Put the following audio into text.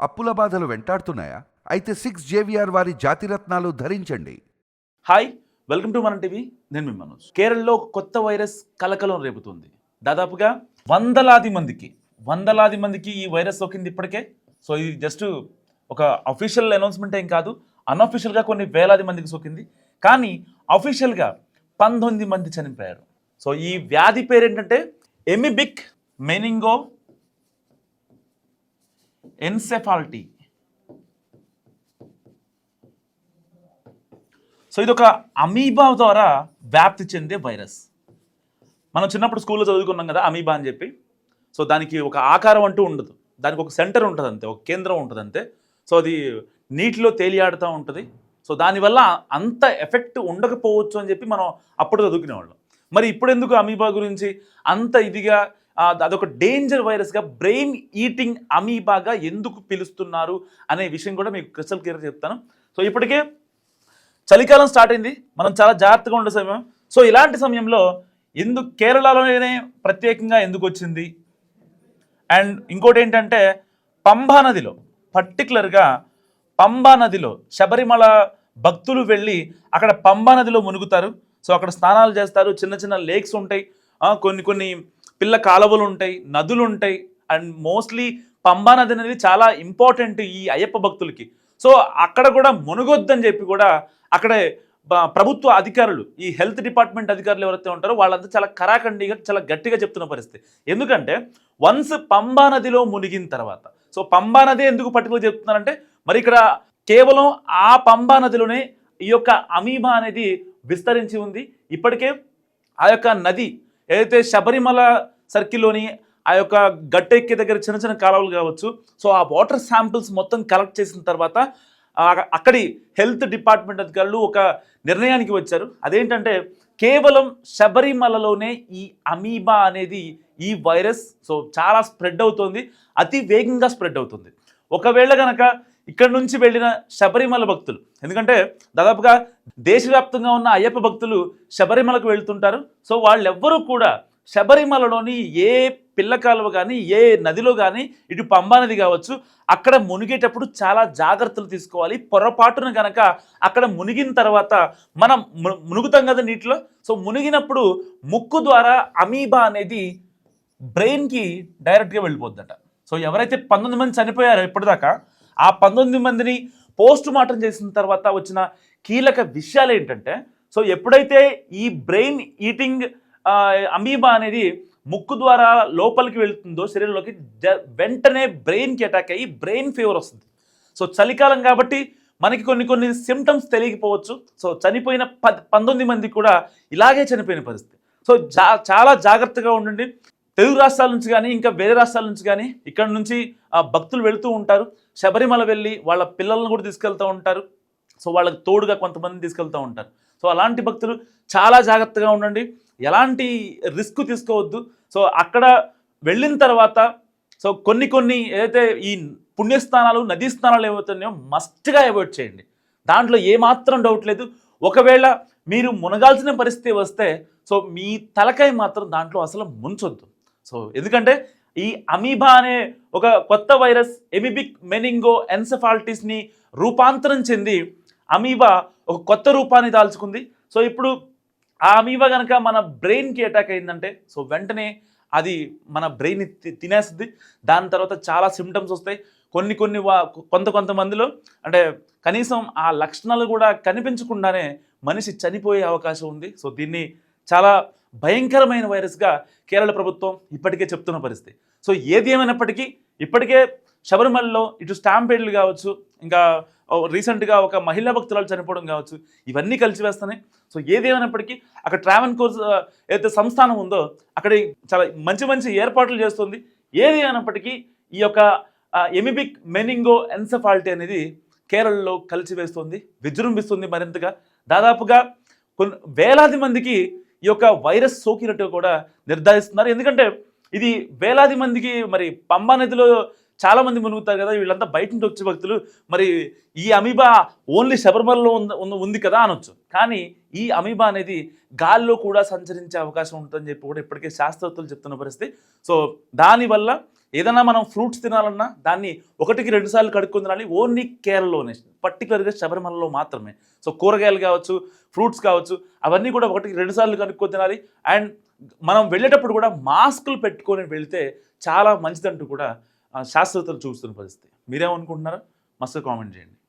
అప్పుల బాధలు వెంటాడుతున్నాయా? అయితే 6 JVR వారి జాతిరత్నాలు ధరించండి. హాయ్, వెల్కమ్ టు మన టీవీ. నేను మీ మనోజ్. కేరళలో కొత్త వైరస్ కలకలం రేపుతుంది. దాదాపుగా వందలాది మందికి ఈ వైరస్ సోకింది ఇప్పటికే. సో ఇది జస్ట్ ఒక అఫీషియల్ అనౌన్స్మెంట్ ఏం కాదు. అన్అఫీషియల్గా కొన్ని వేలాది మందికి సోకింది. కానీ అఫీషియల్గా 19 మంది చనిపోయారు. సో ఈ వ్యాధి పేరు ఏంటంటే ఎమిబిక్ మెనింగో ఎన్సెఫాలిటీ. సో ఇది ఒక అమీబా ద్వారా వ్యాప్తి చెందే వైరస్. మనం చిన్నప్పుడు స్కూల్లో చదువుకున్నాం కదా అమీబా అని చెప్పి. సో దానికి ఒక ఆకారం అంటూ ఉండదు, దానికి ఒక సెంటర్ ఉంటుంది అంతే, ఒక కేంద్రం ఉంటుంది అంతే. సో అది నీటిలో తేలియాడుతూ ఉంటుంది. సో దానివల్ల అంత ఎఫెక్ట్ ఉండకపోవచ్చు అని చెప్పి మనం అప్పుడు చదువుకునేవాళ్ళం. మరి ఇప్పుడు ఎందుకు అమీబా గురించి అంత ఇదిగా అదొక డేంజర్ వైరస్గా, బ్రెయిన్ ఈటింగ్ అమీబాగా ఎందుకు పిలుస్తున్నారు అనే విషయం కూడా మీకు క్రిస్టల్ క్లియర్ చెప్తాను. సో ఇప్పటికే చలికాలం స్టార్ట్ అయింది, మనం చాలా జాగ్రత్తగా ఉండే సమయం. సో ఇలాంటి సమయంలో ఎందుకు కేరళలోనే ప్రత్యేకంగా ఎందుకు వచ్చింది? అండ్ ఇంకోటి ఏంటంటే పంబా నదిలో, పర్టికులర్గా పంబా నదిలో శబరిమల భక్తులు వెళ్ళి అక్కడ పంబా నదిలో మునుగుతారు. సో అక్కడ స్నానాలు చేస్తారు. చిన్న చిన్న లేక్స్ ఉంటాయి, కొన్ని పిల్ల కాలువలు ఉంటాయి, నదులు ఉంటాయి. అండ్ మోస్ట్లీ పంబా నది అనేది చాలా ఇంపార్టెంట్ ఈ అయ్యప్ప భక్తులకి. సో అక్కడ కూడా మునుగొద్దని చెప్పి కూడా అక్కడే ప్రభుత్వ అధికారులు, ఈ హెల్త్ డిపార్ట్మెంట్ అధికారులు ఎవరైతే ఉంటారో వాళ్ళంతా చాలా కరాఖండిగా, చాలా గట్టిగా చెప్తున్న పరిస్థితి. ఎందుకంటే వన్స్ పంబా నదిలో మునిగిన తర్వాత, సో పంబా నది ఎందుకు పర్టికులర్ చెప్తున్నారంటే మరి ఇక్కడ కేవలం ఆ పంబా నదిలోనే ఈ యొక్క అమీబా అనేది విస్తరించి ఉంది. ఇప్పటికే ఆ యొక్క నది ఏదైతే శబరిమల సర్కిల్లోని ఆ యొక్క గట్టెక్కే దగ్గర చిన్న చిన్న కాలువలు కావచ్చు, సో ఆ వాటర్ శాంపిల్స్ మొత్తం కలెక్ట్ చేసిన తర్వాత అక్కడి హెల్త్ డిపార్ట్మెంట్ అధికారులు ఒక నిర్ణయానికి వచ్చారు. అదేంటంటే కేవలం శబరిమలలోనే ఈ అమీబా అనేది, ఈ వైరస్ సో చాలా స్ప్రెడ్ అవుతుంది, అతి వేగంగా స్ప్రెడ్ అవుతుంది. ఒకవేళ కనుక ఇక్కడ నుంచి వెళ్ళిన శబరిమల భక్తులు, ఎందుకంటే దాదాపుగా దేశవ్యాప్తంగా ఉన్న అయ్యప్ప భక్తులు శబరిమలకు వెళ్తుంటారు. సో వాళ్ళెవ్వరూ కూడా శబరిమలలోని ఏ పిల్ల కాలువ కానీ, ఏ నదిలో కానీ, ఇటు పంబా నది కావచ్చు, అక్కడ మునిగేటప్పుడు చాలా జాగ్రత్తలు తీసుకోవాలి. పొరపాటున కనుక అక్కడ మునిగిన తర్వాత మనం మునుగుతాం కదా నీటిలో. సో మునిగినప్పుడు ముక్కు ద్వారా అమీబా అనేది బ్రెయిన్కి డైరెక్ట్గా వెళ్ళిపోద్దట. సో ఎవరైతే 19 మంది చనిపోయారో ఇప్పటిదాకా, ఆ 19 మందిని పోస్ట్ మార్టం చేసిన తర్వాత వచ్చిన కీలక విషయాలు ఏంటంటే, సో ఎప్పుడైతే ఈ బ్రెయిన్ ఈటింగ్ అమీబా అనేది ముక్కు ద్వారా లోపలికి వెళ్తుందో శరీరంలోకి, వెంటనే బ్రెయిన్కి అటాక్ అయ్యి బ్రెయిన్ ఫీవర్ వస్తుంది. సో చలికాలం కాబట్టి మనకి కొన్ని సిమ్టమ్స్ తెలియకపోవచ్చు. సో చనిపోయిన 19 మంది కూడా ఇలాగే చనిపోయిన పరిస్థితి. సో చాలా జాగ్రత్తగా ఉండండి. తెలుగు రాష్ట్రాల నుంచి కానీ, ఇంకా వేరే రాష్ట్రాల నుంచి కానీ ఇక్కడ నుంచి భక్తులు వెళుతూ ఉంటారు. శబరిమల వెళ్ళి వాళ్ళ పిల్లలను కూడా తీసుకెళ్తూ ఉంటారు. సో వాళ్ళకి తోడుగా కొంతమంది తీసుకెళ్తూ ఉంటారు. సో అలాంటి భక్తులు చాలా జాగ్రత్తగా ఉండండి, ఎలాంటి రిస్క్ తీసుకోవద్దు. సో అక్కడ వెళ్ళిన తర్వాత సో కొన్ని ఏదైతే ఈ పుణ్యస్థానాలు, నదీ స్నానాలు ఏవైతున్నాయో మస్ట్గా అవాయిడ్ చేయండి. దాంట్లో ఏమాత్రం డౌట్ లేదు. ఒకవేళ మీరు మునగాల్సిన పరిస్థితి వస్తే సో మీ తలకాయ మాత్రం దాంట్లో అసలు ముంచొద్దు. సో ఎందుకంటే ఈ అమీబా అనే ఒక కొత్త వైరస్ ఎమిబిక్ మెనింగో ఎన్సెఫాలిటీస్ని రూపాంతరం చెంది అమీబా ఒక కొత్త రూపాన్ని దాల్చుకుంది. సో ఇప్పుడు ఆ అమీబా కనుక మన బ్రెయిన్కి అటాక్ అయిందంటే సో వెంటనే అది మన బ్రెయిన్ని తినేస్తుంది. దాని తర్వాత చాలా సిమ్టమ్స్ వస్తాయి. కొంతమందిలో అంటే కనీసం ఆ లక్షణాలు కూడా కనిపించకుండానే మనిషి చనిపోయే అవకాశం ఉంది. సో దీన్ని చాలా భయంకరమైన వైరస్గా కేరళ ప్రభుత్వం ఇప్పటికే చెప్తున్న పరిస్థితి. సో ఏది ఏమైనప్పటికీ ఇప్పటికే శబరిమలలో ఇటు స్టాంపేడ్లు కావచ్చు, ఇంకా రీసెంట్గా ఒక మహిళా భక్తురాలు చనిపోవడం కావచ్చు, ఇవన్నీ కలిసి వేస్తున్నాయి. సో ఏదేమైనప్పటికీ అక్కడ ట్రావెన్ కోర్స్ ఏదైతే సంస్థానం ఉందో అక్కడ చాలా మంచి ఏర్పాట్లు చేస్తుంది. ఏది అయినప్పటికీ ఈ యొక్క ఎమిబిక్ మెనింగో ఎన్సెఫాలిటీ అనేది కేరళలో కలిసి వేస్తుంది, విజృంభిస్తుంది మరింతగా. దాదాపుగా వేలాది మందికి ఈ యొక్క వైరస్ సోకినట్టు కూడా నిర్ధారిస్తున్నారు. ఎందుకంటే ఇది వేలాది మందికి మరి పంబా నదిలో చాలా మంది మునుగుతారు కదా, వీళ్ళంతా బయట నుంచి వచ్చే భక్తులు, మరి ఈ అమీబా ఓన్లీ శబరిమలలో ఉంది కదా అనొచ్చు. కానీ ఈ అమీబా అనేది గాల్లో కూడా సంచరించే అవకాశం ఉంటుందని చెప్పి కూడా ఇప్పటికే శాస్త్రవేత్తలు చెప్తున్న పరిస్థితి. సో దానివల్ల ఏదైనా మనం ఫ్రూట్స్ తినాలన్నా దాన్ని 1-2 సార్లు కడుక్కొని తినాలి, ఓన్లీ కేరళలోనే, పర్టికులర్గా శబరిమలలో మాత్రమే. సో కూరగాయలు కావచ్చు, ఫ్రూట్స్ కావచ్చు, అవన్నీ కూడా 1-2 సార్లు కడుక్కొని తినాలి. అండ్ మనం వెళ్ళేటప్పుడు కూడా మాస్కులు పెట్టుకొని వెళ్తే చాలా మంచిదంటూ కూడా శాస్త్రవేత్తలు చూస్తున్న పరిస్థితి. మీరేమనుకుంటున్నారా? మస్తు కామెంట్ చేయండి.